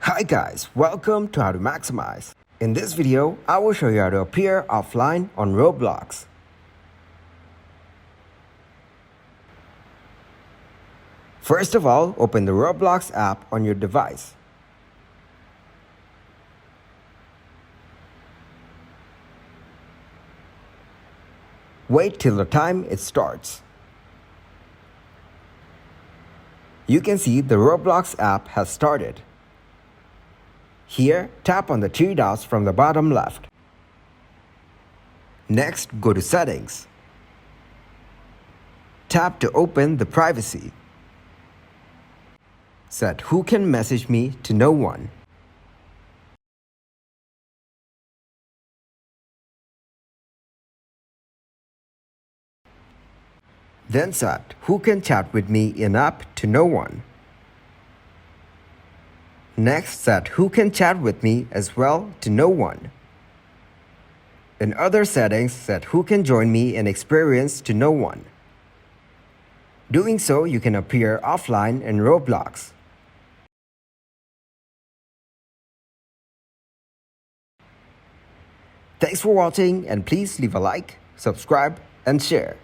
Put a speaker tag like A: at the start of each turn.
A: Hi guys, welcome to How to Maximize. In this video, I will show you how to appear offline on Roblox. First of all, open the Roblox app on your device. Wait till the time it starts. You can see the Roblox app has started. Here, tap on the three dots from the bottom left. Next, go to Settings. Tap to open the privacy. Set Who can message me to no one. Then set Who can chat with me in-app to no one. Next, set Who can chat with me as well to no one. In other settings, set Who can join me in experience to no one. Doing so, you can appear offline in Roblox. Thanks for watching, and please leave a like, subscribe, and share.